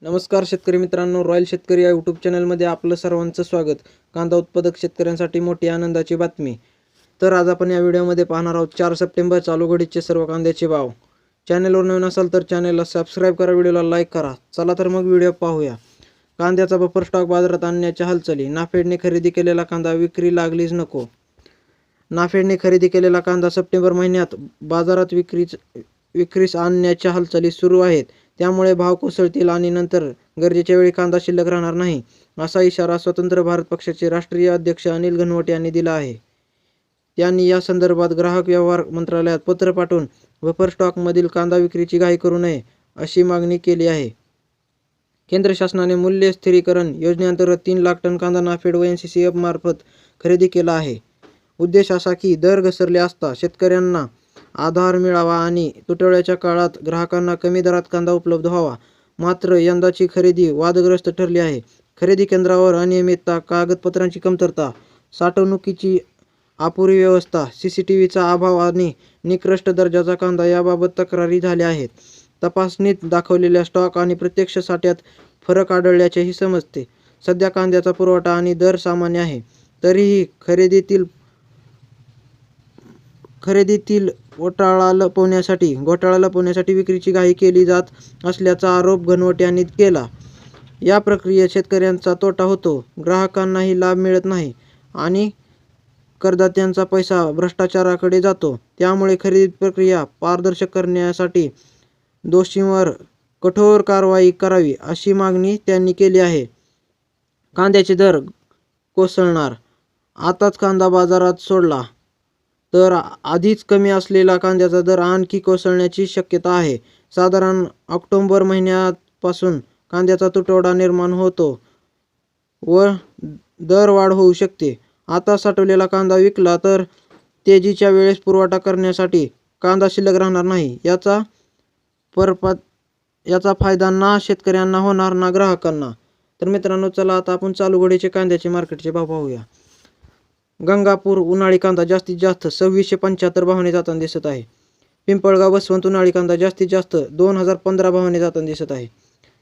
नमस्कार शेतकरी मित्रांनो, रॉयल शेतकरी या यूट्यूब चॅनलमध्ये आपलं सर्वांचं स्वागत. कांदा उत्पादक शेतकऱ्यांसाठी मोठी आनंदाची बातमी. तर आज आपण या व्हिडिओमध्ये पाहणार आहोत 4 सप्टेंबर चालू घडीचे सर्व कांद्याचे भाव. चॅनलवर नवीन असाल तर चॅनलला सबस्क्राईब करा, व्हिडिओला लाईक करा. चला तर मग व्हिडिओ पाहूया. कांद्याचा बफर स्टॉक बाजारात आणण्याच्या हालचाली. नाफेडने खरेदी केलेला कांदा विक्री लागलीच नको. नाफेडने खरेदी केलेला कांदा सप्टेंबर महिन्यात बाजारात विक्रीस आणण्याच्या हालचाली सुरू आहेत. त्यामुळे भाव कोसळतील आणि नंतर गरजेच्या वेळी कांदा शिल्लक राहणार नाही, असा इशारा स्वतंत्र भारत पक्षाचे राष्ट्रीय अध्यक्ष अनिल घनवट यांनी दिला आहे. त्यांनी या संदर्भात ग्राहक व्यवहार मंत्रालयात पत्र पाठवून बफर स्टॉकमधील कांदा विक्रीची घाई करू नये अशी मागणी केली आहे. केंद्र शासनाने मूल्य स्थिरीकरण योजनेअंतर्गत 3 लाख टन कांदा नाफेड व NCCF मार्फत खरेदी केला आहे. उद्देश असा की दर घसरले असता शेतकऱ्यांना आधार मिळावा आणि तुटवड्याच्या काळात ग्राहकांना कमी दरात कांदा उपलब्ध व्हावा. मात्र यंदाची खरेदी वादग्रस्त ठरली आहे. खरेदी केंद्रावर अनियमितता, कागदपत्रांची कमतरता, साठवणुकीची अपुरी व्यवस्था, CCTVचा अभाव आणि निकृष्ट दर्जाचा कांदा याबाबत तक्रारी झाल्या आहेत. तपासणीत दाखवलेल्या स्टॉक आणि प्रत्यक्ष साठ्यात फरक आढळल्याचेही समजते. सध्या कांद्याचा पुरवठा आणि दर सामान्य आहे, तरीही खरेदीतील घोटाळा लपवण्यासाठी विक्रीची घाई केली जात असल्याचा आरोप घनवट यांनी केला. या प्रक्रियेत शेतकऱ्यांचा तोटा होतो, ग्राहकांनाही लाभ मिळत नाही आणि करदात्यांचा पैसा भ्रष्टाचाराकडे जातो. त्यामुळे खरेदी प्रक्रिया पारदर्शक करण्यासाठी दोषींवर कठोर कारवाई करावी अशी मागणी त्यांनी केली आहे. कांद्याचे दर कोसळणार. आताच कांदा बाजारात सोडला तर आधीच कमी असलेला कांद्याचा दर आणखी कोसळण्याची शक्यता आहे. साधारण ऑक्टोबर महिन्यापासून कांद्याचा तुटवडा निर्माण होतो व दरवाढ होऊ शकते. आता साठवलेला कांदा विकला तर तेजीच्या वेळेस पुरवठा करण्यासाठी कांदा शिल्लक राहणार नाही. याचा फायदा ना शेतकऱ्यांना होणार ना ग्राहकांना. तर मित्रांनो, चला आता आपण चालू घडीचे कांद्याचे मार्केटचे भाव पाहूया. गंगापूर उन्हाळी कांदा जास्तीत जास्त 2675 भावाने जाताना दिसत आहे. पिंपळगाव बसवंत उन्हाळी कांदा जास्तीत जास्त 2015 भावाने जाताना दिसत आहे.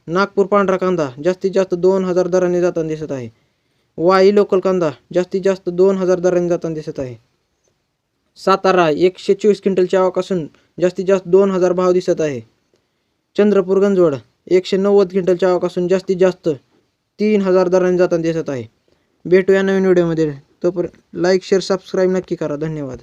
नागपूर पांढरा कांदा जास्तीत जास्त 2000 दराने जाताना दिसत आहे. वाई लोकल कांदा जास्तीत जास्त 2000 दराने जाताना दिसत आहे. सातारा 124 क्विंटलच्या आवकासून जास्तीत जास्त 2000 भाव दिसत आहे. चंद्रपूर गंजवड 190 क्विंटलच्या आवकासून जास्तीत जास्त 3000 दराने जाताना दिसत आहे. भेटूया नवीन व्हिडिओमध्ये. तोपर्यंत लाईक, शेअर, सबस्क्राईब नक्की करा. धन्यवाद.